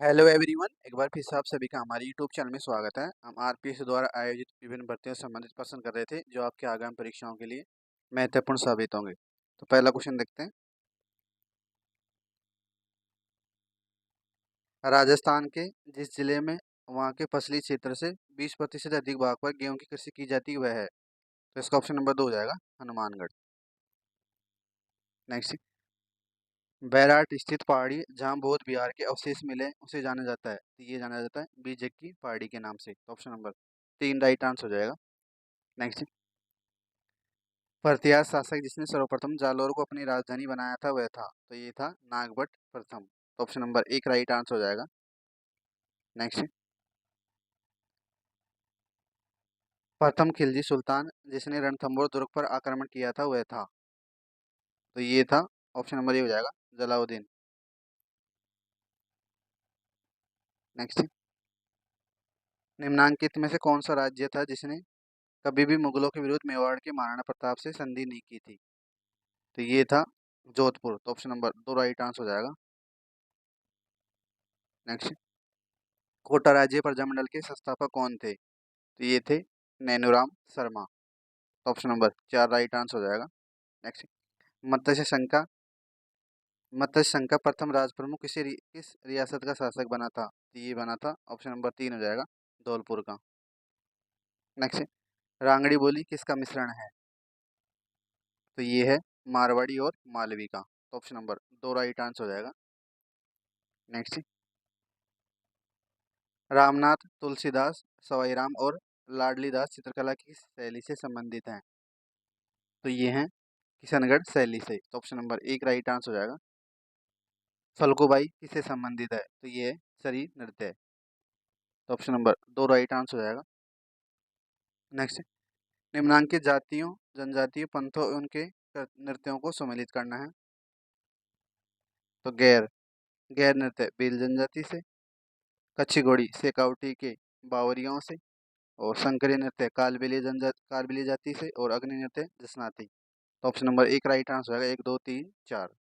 Hello everyone, एक बार फिर से आप सभी का हमारे यूट्यूब चैनल में स्वागत है। हम आरपीएससी द्वारा आयोजित विभिन्न भर्तियों से संबंधित प्रश्न कर रहे थे जो आपके आगामी परीक्षाओं के लिए महत्वपूर्ण साबित होंगे। तो पहला क्वेश्चन देखते हैं। राजस्थान के जिस जिले में वहाँ के फसली क्षेत्र से 20% अधिक भाग पर गेहूं की कृषि की जाती है वह है। तो इसका ऑप्शन नंबर 2 हो जाएगा हनुमानगढ़। नेक्स्ट, बैराट स्थित पहाड़ी जहाँ बौद्ध विहार के अवशेष मिले उसे जाना जाता है। तो ये जाना जाता है बीजेक की पहाड़ी के नाम से। तो ऑप्शन नंबर 3 राइट आंसर हो जाएगा। नेक्स्ट, परतियार शासक जिसने सर्वप्रथम जालौर को अपनी राजधानी बनाया था वह था। तो ये था नागभट्ट प्रथम। तो ऑप्शन नंबर 1 राइट आंसर हो जाएगा। नेक्स्ट, प्रथम खिलजी सुल्तान जिसने रणथंभौर दुर्ग पर आक्रमण किया था वह था। तो ये था ऑप्शन नंबर 1 हो जाएगा जलाउद्दीन। नेक्स्ट, निम्नांकित में से कौन सा राज्य था जिसने कभी भी मुगलों के विरुद्ध मेवाड़ के महाराणा प्रताप से संधि नहीं की थी। तो ये था जोधपुर। तो ऑप्शन नंबर 2 राइट आंसर हो जाएगा। नेक्स्ट, कोटा राज्य प्रजामंडल के संस्थापक कौन थे। तो ये थे Nainuram Sharma. Option number 4 right answer हो जाएगा। नेक्स्ट, मत्स्य संघ मत्स्य संघ का प्रथम राज प्रमुख किस रियासत का शासक बना था। तो ये बना था ऑप्शन नंबर 3 हो जाएगा धौलपुर का। नेक्स्ट, रांगड़ी बोली किसका मिश्रण है। तो ये है मारवाड़ी और मालवी का। तो ऑप्शन नंबर 2 राइट आंसर हो जाएगा। नेक्स्ट, रामनाथ तुलसीदास सवाईराम और लाडली दास चित्रकला की शैली से संबंधित हैं। तो ये हैं किशनगढ़ शैली से। तो ऑप्शन नंबर 1 राइट आंसर हो जाएगा। फल्गुबाई किससे संबंधित है। तो ये है सरी नृत्य है। तो ऑप्शन नंबर 2 राइट आंसर हो जाएगा। नेक्स्ट, निम्नांकित जातियों जनजातीय पंथों और उनके नृत्यों को सम्मिलित करना है। तो गैर गैर नृत्य भील जनजाति से, कच्छी घोड़ी शेखावटी के बावरियों से, और संकरी नृत्य कालबेलिया जाति से, और अग्नि नृत्य जसनाती। तो ऑप्शन नंबर 1 राइट आंसर होगा। 1 2 3 4।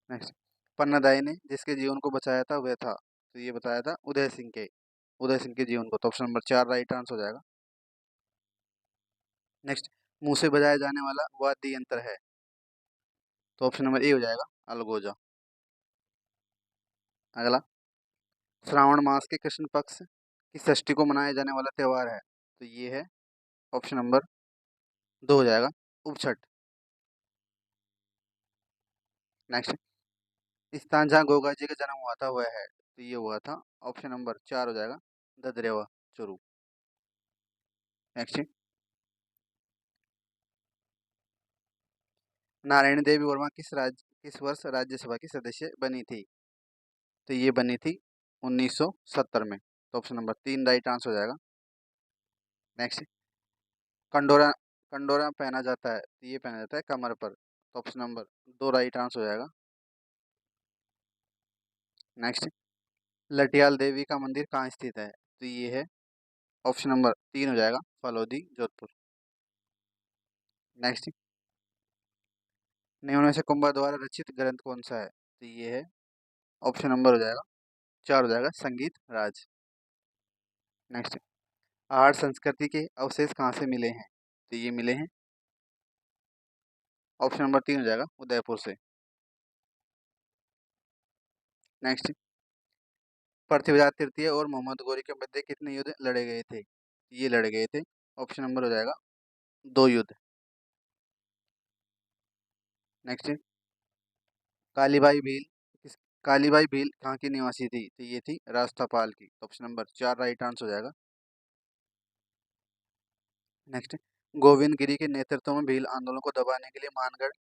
नेक्स्ट, पन्नादाई ने जिसके जीवन को बचाया था वह था। तो ये बताया था उदय सिंह के जीवन को। तो ऑप्शन नंबर 4 राइट आंसर हो जाएगा। नेक्स्ट, मुंह से बजाया जाने वाला वाद्य यंत्र है। तो ऑप्शन नंबर ए हो जाएगा अलगोजा। अगला, श्रावण मास के कृष्ण पक्ष की षष्ठी को मनाया जाने वाला त्योहार है। तो ये है ऑप्शन नंबर 2 हो जाएगा उपछठ। नेक्स्ट, स्थान जहाँ गोगा जी का जन्म हुआ था वह है। तो ये हुआ था ऑप्शन नंबर 4 हो जाएगा ददरेवा चुरू। नेक्स्ट, नारायणी देवी वर्मा किस वर्ष राज्यसभा की सदस्य बनी थी। तो ये बनी थी 1970 में। तो ऑप्शन नंबर 3 राइट आंसर हो जाएगा। नेक्स्ट, कंडोरा कंडोरा पहना जाता है। तो ये पहना जाता है कमर पर। तो ऑप्शन नंबर 2 राइट आंसर हो जाएगा। नेक्स्ट, लटियाल देवी का मंदिर कहाँ स्थित है। तो ये है ऑप्शन नंबर 3 हो जाएगा फलोदी जोधपुर। नेक्स्ट, निम्न में से कुंभा द्वारा रचित ग्रंथ कौन सा है। तो ये है ऑप्शन नंबर हो जाएगा 4 हो जाएगा संगीत राज। नेक्स्ट, आर्य संस्कृति के अवशेष कहाँ से मिले हैं। तो ये मिले हैं ऑप्शन नंबर 3 हो जाएगा उदयपुर से। नेक्स्ट, पृथ्वीराज तृतीय और मोहम्मद गोरी के मध्य कितने युद्ध लड़े गए थे। ये लड़े गए थे ऑप्शन नंबर हो जाएगा 2 युद्ध। नेक्स्ट, कालीबाई भील किस कालीबाई भील कहाँ की निवासी थी। तो ये थी राजस्थापाल की। तो ऑप्शन नंबर 4 राइट आंसर हो जाएगा। नेक्स्ट, गोविंद गिरी के नेतृत्व में भील आंदोलन को दबाने के लिए मानगढ़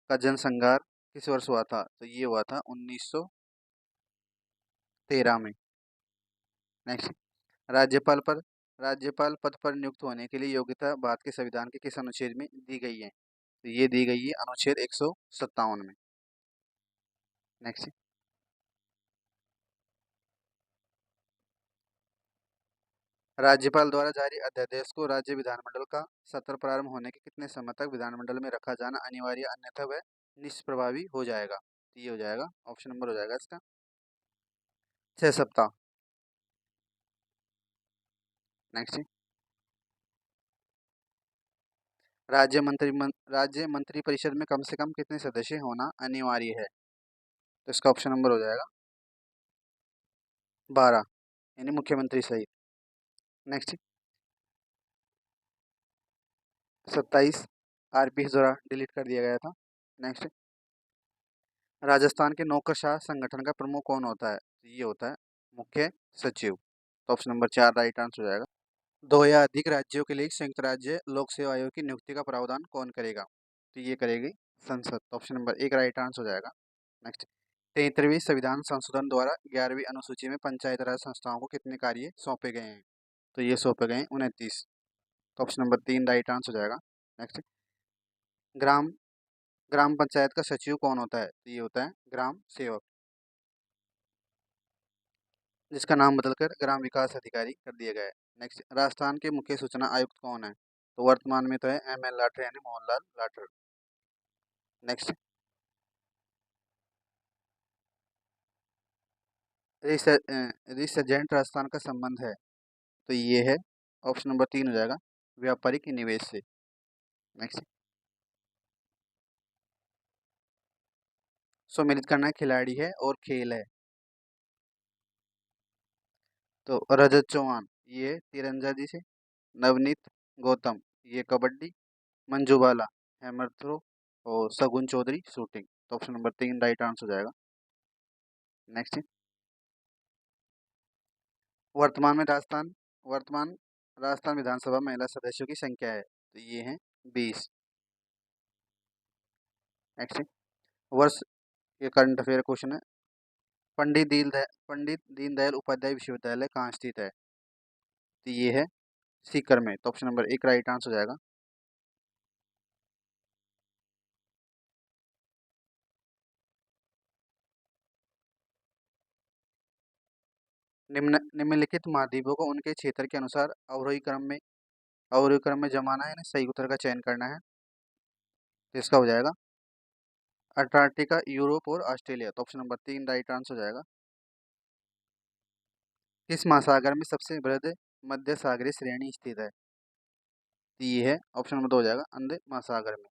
का जनसंहार किस वर्ष हुआ था। तो ये हुआ था 1913 में। नेक्स्ट, राज्यपाल पर राज्यपाल पद पर नियुक्त होने के लिए योग्यता भारत के संविधान के किस अनुच्छेद में दी गई है। तो ये दी गई है अनुच्छेद 157 में। नेक्स्ट, राज्यपाल द्वारा जारी अध्यादेश को राज्य विधानमंडल का सत्र प्रारंभ होने के कितने समय तक विधानमंडल में रखा जाना अनिवार्य, अन्यथा वह निष्प्रभावी हो जाएगा। तो ये हो जाएगा ऑप्शन नंबर हो जाएगा इसका 6 सप्ताह। नेक्स्ट, राज्य मंत्री परिषद में कम से कम कितने सदस्य होना अनिवार्य है? तो इसका ऑप्शन नंबर हो जाएगा 12, यानी मुख्यमंत्री सहित। नेक्स्ट, 27 आरपीएस द्वारा डिलीट कर दिया गया था। नेक्स्ट, राजस्थान के नौकरशाह संगठन का प्रमुख कौन होता है? तो ये होता है मुख्य सचिव। तो ऑप्शन नंबर 4 राइट आंसर हो जाएगा। 2 या अधिक राज्यों के लिए संयुक्त राज्य लोक सेवा आयोग की नियुक्ति का प्रावधान कौन करेगा? तो ये करेगी संसद। तो ऑप्शन नंबर 1 राइट आंसर हो जाएगा। नेक्स्ट, 73वीं संविधान संशोधन द्वारा 11वीं अनुसूची में पंचायत राज संस्थाओं को कितने कार्य सौंपे गए हैं? तो ये सौंपे गए हैं 29। तो ऑप्शन नंबर 3 राइट आंसर हो जाएगा। नेक्स्ट, ग्राम ग्राम पंचायत का सचिव कौन होता है? तो ये होता है ग्राम सेवक, जिसका नाम बदलकर ग्राम विकास अधिकारी कर दिया गया है। नेक्स्ट, राजस्थान के मुख्य सूचना आयुक्त कौन है? तो वर्तमान में तो है एम एल लाठर, यानी मोहनलाल लाठर। नेक्स्ट, रिसर्जेंट राजस्थान का संबंध है? तो ये है ऑप्शन नंबर 3 हो जाएगा, व्यापारिक निवेश से। नेक्स्ट, सम्मिलित करना खिलाड़ी है और खेल है? तो रजत चौहान ये तीरंदाजी से, नवनीत गौतम ये कबड्डी, मंजू बाला हैमर थ्रो और सगुन चौधरी शूटिंग। तो ऑप्शन नंबर 3 राइट आंसर हो जाएगा। नेक्स्ट, वर्तमान में वर्तमान राजस्थान विधानसभा महिला सदस्यों की संख्या है? तो ये है 20। नेक्स्ट, वर्ष ये करंट अफेयर क्वेश्चन है, पंडित दीनदयाल उपाध्याय विश्वविद्यालय कहाँ स्थित है? तो ये है सीकर में। तो ऑप्शन नंबर 1 राइट आंसर हो जाएगा। निम्नलिखित महाद्वीपों को उनके क्षेत्र के अनुसार अवरोही क्रम में जमाना है ना, सही उत्तर का चयन करना है। तो इसका हो जाएगा अंटार्कटिका, यूरोप और ऑस्ट्रेलिया। तो ऑप्शन नंबर 3 राइट आंसर हो जाएगा। किस महासागर में सबसे बृहद मध्य सागरीय श्रेणी स्थित है? तो ये है ऑप्शन नंबर 2 हो जाएगा, अंध महासागर में।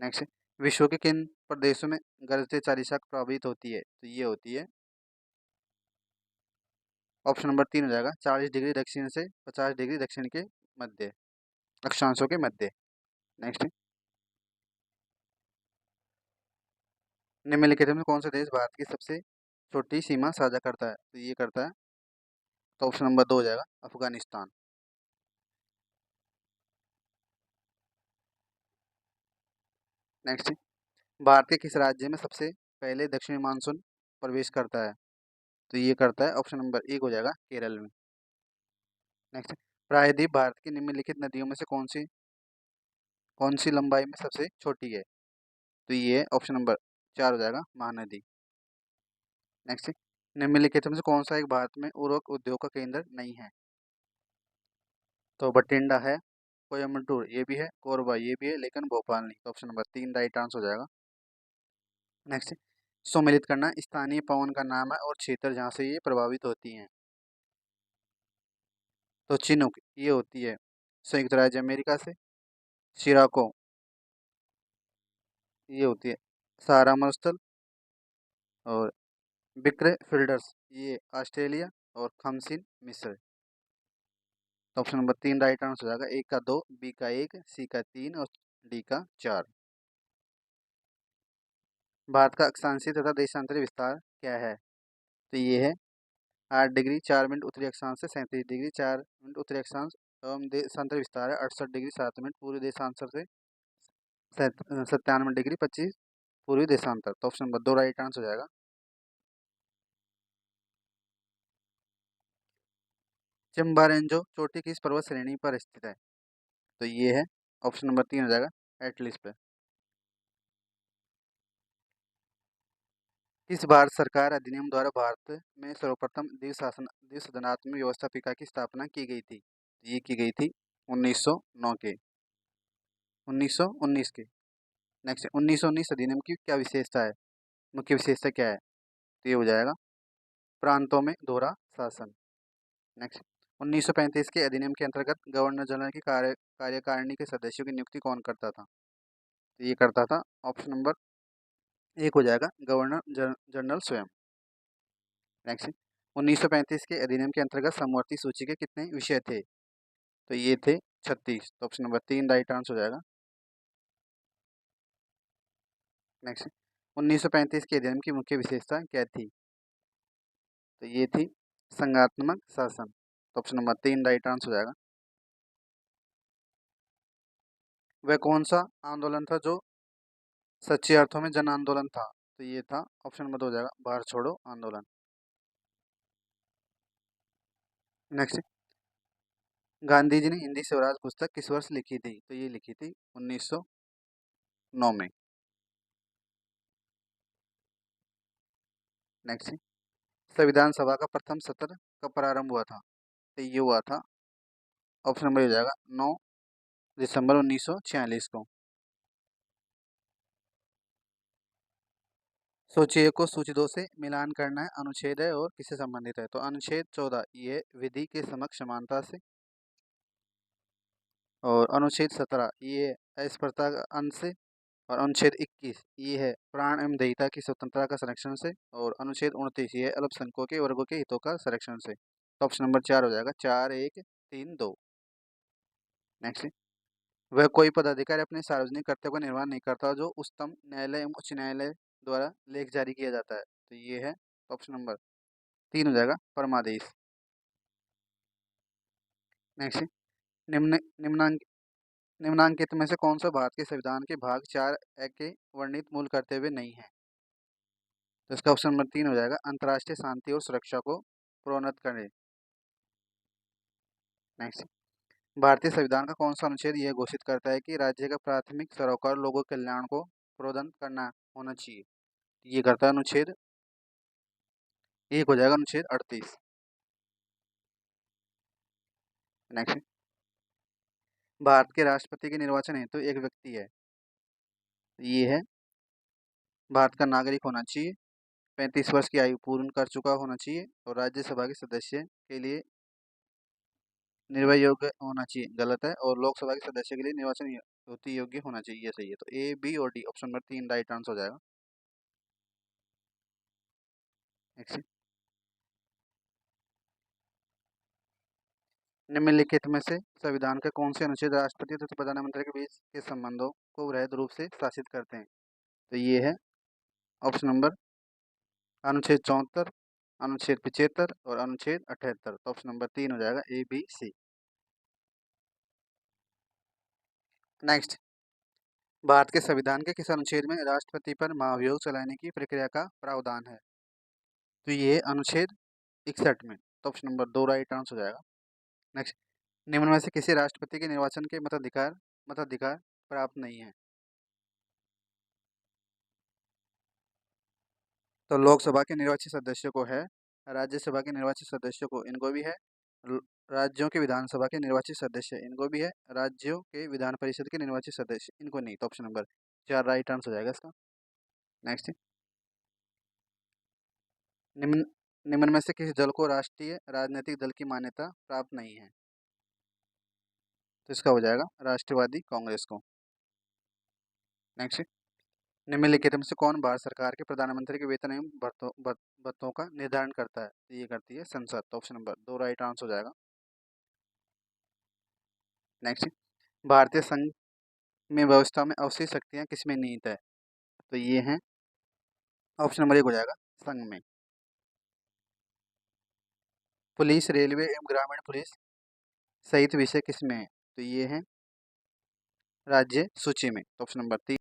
नेक्स्ट, विश्व के किन प्रदेशों में गरजते चारिसाक प्रभावित होती है? तो ये होती है ऑप्शन नंबर 3 हो जाएगा, 40 डिग्री दक्षिण से 50 डिग्री दक्षिण के मध्य, अक्षांशों के मध्य। नेक्स्ट, निम्नलिखित में कौन सा देश भारत की सबसे छोटी सीमा साझा करता है? तो ये करता है, तो ऑप्शन नंबर 2 हो जाएगा, अफगानिस्तान। नेक्स्ट, भारत के किस राज्य में सबसे पहले दक्षिणी मानसून प्रवेश करता है? तो ये करता है ऑप्शन नंबर 1 हो जाएगा, केरल में। नेक्स्ट, प्रायद्वीप भारत की निम्नलिखित नदियों में से कौन सी लंबाई में सबसे छोटी है? तो ये है ऑप्शन नंबर 4 हो जाएगा, महानदी। नेक्स्ट, निम्नलिखित में से कौन सा एक भारत में उर्वरक उद्योग का केंद्र नहीं है? तो बठिंडा है, कोयम्बटूर ये भी है, कोरबा ये भी है, लेकिन भोपाल नहीं। तो ऑप्शन नंबर 3 राइट आंसर हो जाएगा। नेक्स्ट, सम्मिलित करना स्थानीय पवन का नाम है और क्षेत्र जहाँ से ये प्रभावित होती हैं। तो चिनूक ये होती है संयुक्त राज्य अमेरिका से, शिराको ये होती है सहारा मरुस्थल, और बिक्रे फील्डर्स ये ऑस्ट्रेलिया, और खमसिन मिस्र। तो ऑप्शन नंबर 3 राइट आंसर हो जाएगा। ए का 2, बी का 1, सी का 3 और डी का 4। भारत का अक्षांशीय तथा देशांतरी विस्तार क्या है? तो ये है 8 डिग्री 4 मिनट उत्तरी अक्षांश से 37 डिग्री 4 मिनट उत्तरी अक्षांश एवं देशांतर विस्तार है 68 डिग्री 7 मिनट पूर्वी देशांतर से 97 डिग्री 25 पूर्वी देशांतर। तो ऑप्शन नंबर 2 राइट आंसर हो जाएगा। चंबा रेंजो चोटी किस पर्वत श्रेणी पर स्थित है? तो ये है ऑप्शन नंबर 3 हो जाएगा, एटलिस पे। किस भारत सरकार अधिनियम द्वारा भारत में सर्वप्रथम द्विसदनात्मक व्यवस्थापिका की स्थापना की गई थी? ये की गई थी 1909 के 1919 के। नेक्स्ट, 1919 अधिनियम की क्या विशेषता है, मुख्य विशेषता क्या है? तो ये हो जाएगा प्रांतों में दोहरा शासन। नेक्स्ट, 1935 के अधिनियम के अंतर्गत गवर्नर जनरल की कार्यकारिणी के सदस्यों की नियुक्ति कौन करता था? तो ये करता था, ऑप्शन नंबर एक हो जाएगा गवर्नर जनरल स्वयं। नेक्स्ट, 1935 के अधिनियम के अंतर्गत समवर्ती सूची के कितने विषय थे? तो ये थे 36, तो ऑप्शन नंबर 3 राइट आंसर हो जाएगा। नेक्स्ट, 1935 के अधिनियम की मुख्य विशेषता क्या थी? तो ये थी संघात्मक शासन, तो ऑप्शन नंबर 3 राइट आंसर हो जाएगा। वह कौन सा आंदोलन था जो सच्चे अर्थों में जन आंदोलन था? तो ये था, ऑप्शन नंबर 2 हो जाएगा भारत छोड़ो आंदोलन। नेक्स्ट, गांधी जी ने हिंदी स्वराज पुस्तक किस वर्ष लिखी थी? तो ये लिखी थी 1909 में। नेक्स्ट, संविधान सभा का प्रथम सत्र कब प्रारंभ हुआ था? तो ये हुआ था, ऑप्शन नंबर हो जाएगा 9 दिसंबर 1946 को। सूची 1 को सूची 2 से मिलान करना है, अनुच्छेद है और किससे संबंधित है? तो अनुच्छेद 14 ये विधि के समक्ष समानता से, और अनुच्छेद 17 ये अस्पृश्यता का अंश से, और अनुच्छेद 21 ये है प्राण एवं दयिता की स्वतंत्रता का संरक्षण से, और अनुच्छेद 29 ये है अल्पसंख्यकों के वर्गों के हितों का संरक्षण से। तो ऑप्शन नंबर 4 हो जाएगा, 4 1 3 2। नेक्स्ट, वह कोई पदाधिकारी अपने सार्वजनिक कर्तव्य का निर्वहन नहीं करता जो उच्चतम न्यायालय एवं उच्च न्यायालय द्वारा लेख जारी किया जाता है। तो ये है, ऑप्शन नंबर 3 हो जाएगा परमादेश। नेक्स्ट, निम्न निम्नांक निम्नांकित में से कौन सा भारत के संविधान के भाग 4 ए के वर्णित मूल कर्तव्य नहीं है? तो इसका ऑप्शन नंबर 3 हो जाएगा अंतर्राष्ट्रीय शांति और सुरक्षा को प्रोन्नत करें। नेक्स्ट, भारतीय संविधान का कौन सा अनुच्छेद यह घोषित करता है कि राज्य का प्राथमिक सरोकार लोगों के कल्याण को प्रदान करना होना चाहिए? ये करता है अनुच्छेद 1 हो जाएगा अनुच्छेद 38। नेक्स्ट, भारत के राष्ट्रपति के निर्वाचन हेतु एक व्यक्ति है, ये है भारत का नागरिक होना चाहिए, 35 वर्ष की आयु पूर्ण कर चुका होना चाहिए, और राज्यसभा के सदस्य के लिए निर्वाह योग्य होना चाहिए, गलत है, और लोकसभा के सदस्य के लिए निर्वाचन हेतु योग्य होना चाहिए, ये सही है। तो ए बी और D option number 3 right answer हो जाएगा। नेक्स्ट, निम्नलिखित में से संविधान के कौन से अनुच्छेद राष्ट्रपति तथा प्रधानमंत्री के बीच के संबंधों को वृहद रूप से शासित करते हैं? तो ये है, ऑप्शन नंबर अनुच्छेद 74, अनुच्छेद 75 और अनुच्छेद 78। तो ऑप्शन नंबर 3 हो जाएगा A B C. Next, Bharat के संविधान के किस अनुच्छेद में राष्ट्रपति पर महाभियोग चलाने की प्रक्रिया का प्रावधान है? तो ये अनुच्छेद 61 में। तो ऑप्शन नंबर 2 राइट आंसर हो जाएगा। नेक्स्ट, निम्न में से किसी राष्ट्रपति के निर्वाचन के मताधिकार मताधिकार प्राप्त नहीं है? तो लोकसभा के निर्वाचित सदस्यों को है, राज्यसभा के निर्वाचित सदस्यों को इनको भी है, ल- राज्यों के विधानसभा के निर्वाचित सदस्य इनको भी है, राज्यों के विधान परिषद के निर्वाचित सदस्य इनको नहीं। तो ऑप्शन नंबर 4 राइट आंसर हो जाएगा इसका। नेक्स्ट, निम्न निम्न में से किसी दल को राष्ट्रीय राजनीतिक दल की मान्यता प्राप्त नहीं है? तो इसका हो जाएगा राष्ट्रवादी कांग्रेस को। नेक्स्ट, निम्नलिखित में से कौन भारत सरकार के प्रधानमंत्री के वेतन एवं भत्तों का निर्धारण करता है? तो ये करती है संसद। तो ऑप्शन नंबर 2 राइट आंसर हो जाएगा। नेक्स्ट, भारतीय संघ में व्यवस्था में अवशेष शक्तियाँ किसमें निहित है? तो ये हैं, ऑप्शन नंबर 1 हो जाएगा संघ में। पुलिस, रेलवे एवं ग्रामीण पुलिस सहित विषय किसमें है? तो ये है राज्य सूची में। तो ऑप्शन नंबर 3